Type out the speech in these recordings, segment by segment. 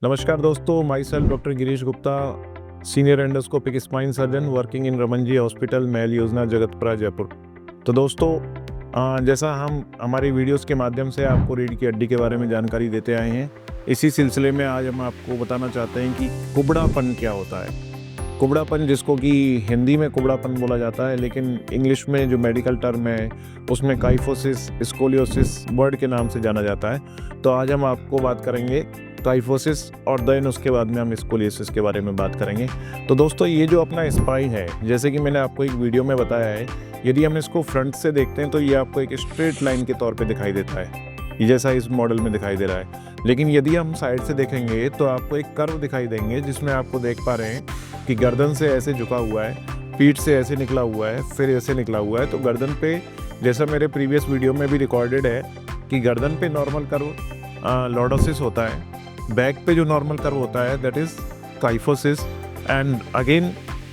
नमस्कार दोस्तों, my self doctor Girish Gupta, senior endoscopic spine surgeon working in Raman hospital, महल योजना, जगतपुरा, जयपुर। तो दोस्तों, जैसा हम हमारी वीडियोस के माध्यम से आपको रीढ़ की हड्डी के बारे में जानकारी देते आए हैं, इसी सिलसिले में आज हम आपको बताना चाहते हैं कि कुबड़ापन क्या होता है। कुबड़ापन, जिसको कि हिंदी में कुबड़ापन बोला जाता है, लेकिन इंग्लिश में जो मेडिकल टर्म है उसमें काइफोसिस, स्कोलियोसिस वर्ड के नाम से जाना जाता है। तो आज हम आपको बात करेंगे काइफोसिस और देन उसके बाद में हम स्कोलियोसिस के बारे में बात करेंगे। तो दोस्तों, ये जो अपना स्पाइन है, जैसे कि मैंने आपको एक वीडियो में बताया है, यदि हम इसको फ्रंट से देखते हैं तो ये आपको एक स्ट्रेट लाइन के तौर पे दिखाई देता है, ये जैसा इस मॉडल में दिखाई दे रहा है। लेकिन यदि हम साइड से देखेंगे तो आपको एक कर्व दिखाई देंगे, जिसमें आपको देख पा रहे हैं कि गर्दन से ऐसे झुका हुआ है, पीठ से ऐसे निकला हुआ है, फिर ऐसे निकला हुआ है। तो गर्दन पे, जैसा मेरे प्रीवियस वीडियो में भी रिकॉर्डेड है कि गर्दन पे नॉर्मल कर्व लॉर्डोसिस होता है, बैक पे जो नॉर्मल कर्व होता है that is kyphosis, and again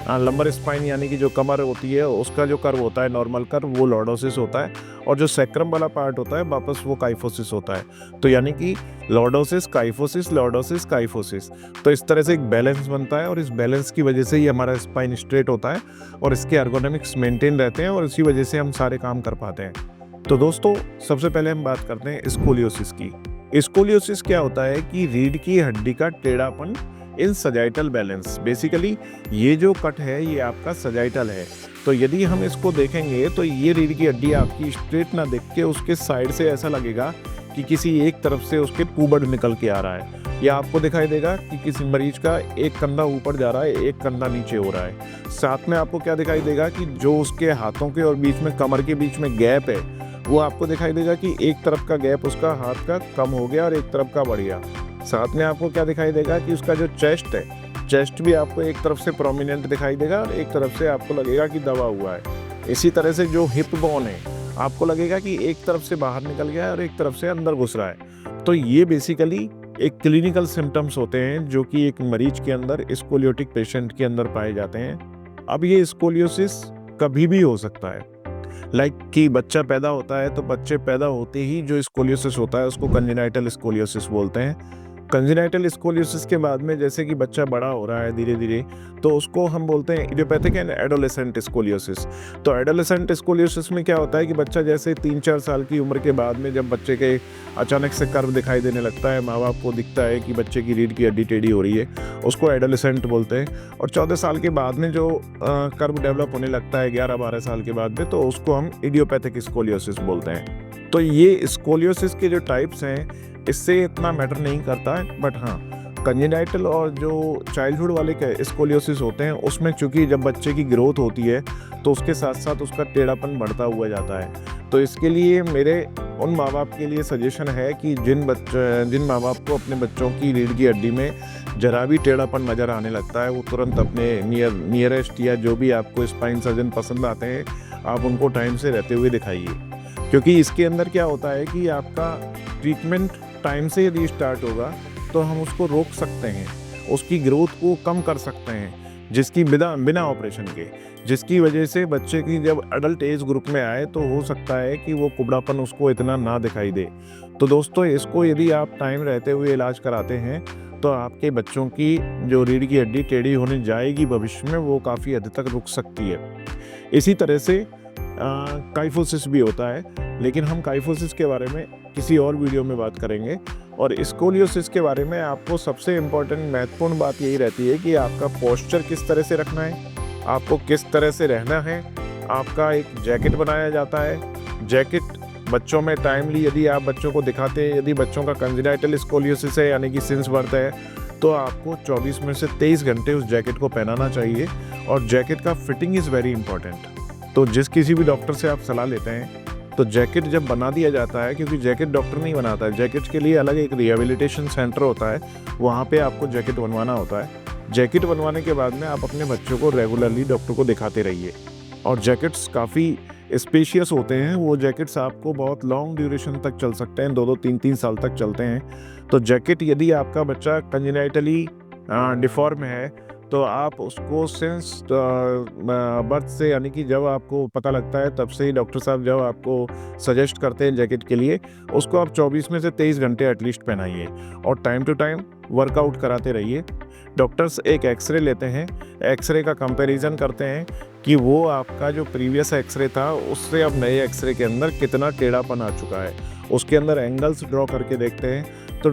lumbar spine यानी कि जो कमर होती है उसका जो कर्व होता है नॉर्मल कर्व, वो लॉर्डोसिस होता है, और जो सैक्रम वाला पार्ट होता है वापस वो काइफोसिस होता है। तो यानी कि लॉर्डोसिस काइफोसिस, लॉर्डोसिस काइफोसिस। तो इस तरह से एक बैलेंस बनता है, और इस बैलेंस की वजह से ही हमारा स्पाइन स्ट्रेट होता है और इसके एर्गोनॉमिक्स मेंटेन रहते हैं, और इसी वजह से हम सारे काम कर पाते हैं। तो दोस्तों, सबसे पहले हम बात करते हैं स्कोलियोसिस की। स्कोलियोसिस क्या होता है कि रीढ़ की हड्डी का टेढ़ापन इन सजाइटल बैलेंस। बेसिकली ये जो कट है ये आपका सजाइटल है। तो यदि हम इसको देखेंगे तो ये रीढ़ की हड्डी आपकी स्ट्रेट ना दिख के उसके साइड से ऐसा लगेगा कि किसी एक तरफ से उसके पूबड़ निकल के आ रहा है, या आपको दिखाई देगा कि किसी मरीज का एक कंधा ऊपर जा रहा है, एक कंधा नीचे हो रहा है। साथ में आपको क्या दिखाई देगा कि जो उसके हाथों के और बीच में कमर के बीच में गैप है, वो आपको दिखाई देगा कि एक तरफ का गैप उसका हाथ का कम हो गया और एक तरफ का बढ़ गया। साथ में आपको क्या दिखाई देगा कि उसका जो चेस्ट है, चेस्ट भी आपको एक तरफ से प्रोमिनेंट दिखाई देगा और एक तरफ से आपको लगेगा कि दबा हुआ है। इसी तरह से जो हिप बोन है, आपको लगेगा कि एक तरफ से बाहर निकल गया है और एक तरफ से अंदर घुस रहा है। तो ये बेसिकली एक क्लिनिकल सिम्टम्स होते हैं जो कि एक मरीज के अंदर, स्कोलियोटिक पेशेंट के अंदर पाए जाते हैं। अब ये स्कोलियोसिस कभी भी हो सकता है, कि बच्चा पैदा होता है तो बच्चे पैदा होते ही जो स्कोलियोसिस होता है उसको कंजेनाइटल स्कोलियोसिस बोलते हैं। कंजेनाइटल स्कोलियोसिस के बाद में जैसे कि बच्चा बड़ा हो रहा है धीरे धीरे, तो उसको हम बोलते हैं इडियोपैथिक एंड एडोलेसेंट स्कोलियोसिस। तो एडोलेसेंट स्कोलियोसिस में क्या होता है कि बच्चा जैसे 3-4 साल की उम्र के बाद में जब बच्चे के अचानक से कर्व दिखाई देने लगता है, माँ बाप को दिखता है कि बच्चे की रीढ़ की हड्डी टेढ़ी हो रही है, उसको एडोलेसेंट बोलते हैं। और 14 साल के बाद में जो कर्व डेवलप होने लगता है 11-12 साल के बाद में, तो उसको हम इडियोपैथिक स्कोलियोसिस बोलते हैं। तो ये स्कोलियोसिस के जो टाइप्स हैं इससे इतना मैटर नहीं करता है, बट हाँ, कंजेनाइटल और जो चाइल्डहुड वाले स्कोलियोसिस होते हैं उसमें चूंकि जब बच्चे की ग्रोथ होती है तो उसके साथ साथ उसका टेढ़ापन बढ़ता हुआ जाता है। तो इसके लिए मेरे उन माँ बाप के लिए सजेशन है कि जिन माँ बाप को अपने बच्चों की रीढ़ की हड्डी में जरा भी टेढ़ापन नज़र आने लगता है, वो तुरंत अपने नियरेस्ट या जो भी आपको स्पाइन सर्जन पसंद आते हैं, आप उनको टाइम से रहते हुए दिखाइए। क्योंकि इसके अंदर क्या होता है कि आपका ट्रीटमेंट टाइम से यदि स्टार्ट होगा तो हम उसको रोक सकते हैं, उसकी ग्रोथ को कम कर सकते हैं, जिसकी बिना ऑपरेशन के, जिसकी वजह से बच्चे की जब अडल्ट एज ग्रुप में आए तो हो सकता है कि वो कुबड़ापन उसको इतना ना दिखाई दे। तो दोस्तों, इसको यदि आप टाइम रहते हुए इलाज कराते हैं तो आपके बच्चों की जो रीढ़ की हड्डी टेढ़ी होने जाएगी भविष्य में, वो काफ़ी हद तक रुक सकती है। इसी तरह से काइफोसिस भी होता है, लेकिन हम काइफोसिस के बारे में किसी और वीडियो में बात करेंगे। और स्कोलियोसिस के बारे में आपको सबसे इम्पोर्टेंट महत्वपूर्ण बात यही रहती है कि आपका पोस्चर किस तरह से रखना है, आपको किस तरह से रहना है। आपका एक जैकेट बनाया जाता है, जैकेट बच्चों में टाइमली यदि आप बच्चों को दिखाते हैं, यदि बच्चों का कंजेनाइटल स्कोलियोसिस है यानी कि सिंस बर्थ है, तो आपको 24 में से 23 घंटे उस जैकेट को पहनाना चाहिए। और जैकेट का फिटिंग इज़ वेरी इंपॉर्टेंट। तो जिस किसी भी डॉक्टर से आप सलाह लेते हैं तो जैकेट जब बना दिया जाता है, क्योंकि जैकेट डॉक्टर नहीं बनाता है, जैकेट के लिए अलग एक रिहेबिलिटेशन सेंटर होता है, वहाँ पे आपको जैकेट बनवाना होता है। जैकेट बनवाने के बाद में आप अपने बच्चों को रेगुलरली डॉक्टर को दिखाते रहिए। और जैकेट्स काफ़ी स्पेशियस होते हैं, वो जैकेट्स आपको बहुत लॉन्ग ड्यूरेशन तक चल सकते हैं, 2-2, 3-3 साल तक चलते हैं। तो जैकेट, यदि आपका बच्चा कंजेनाइटली डिफॉर्म है तो आप उसको सिंस बर्थ से, यानी कि जब आपको पता लगता है तब से ही डॉक्टर साहब जब आपको सजेस्ट करते हैं जैकेट के लिए, उसको आप 24 में से 23 घंटे एटलीस्ट पहनाइए। और टाइम टू टाइम वर्कआउट कराते रहिए। डॉक्टर्स एक एक्सरे लेते हैं, एक्सरे का कंपैरिजन करते हैं कि वो आपका जो प्रीवियस एक्सरे था उससे अब नए एक्सरे के अंदर कितना टेढ़ापन आ चुका है, उसके अंदर एंगल्स ड्रॉ करके देखते हैं। तो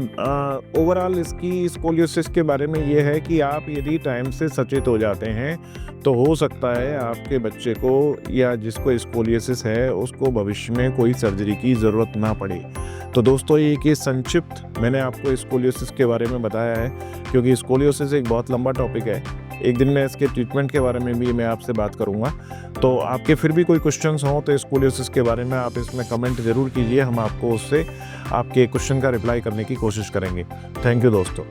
ओवरऑल इसकी स्कोलियोसिस के बारे में ये है कि आप यदि टाइम से सचेत हो जाते हैं तो हो सकता है आपके बच्चे को या जिसको स्कोलियोसिस है उसको भविष्य में कोई सर्जरी की ज़रूरत ना पड़े। तो दोस्तों ये कि संक्षिप्त मैंने आपको स्कोलियोसिस के बारे में बताया है, क्योंकि स्कोलियोसिस एक बहुत लंबा टॉपिक है। एक दिन मैं इसके ट्रीटमेंट के बारे में भी मैं आपसे बात करूंगा। तो आपके फिर भी कोई क्वेश्चंस हों तो स्कोलियोसिस के बारे में आप इसमें कमेंट ज़रूर कीजिए, हम आपको उससे आपके क्वेश्चन का रिप्लाई करने की कोशिश करेंगे। थैंक यू दोस्तों।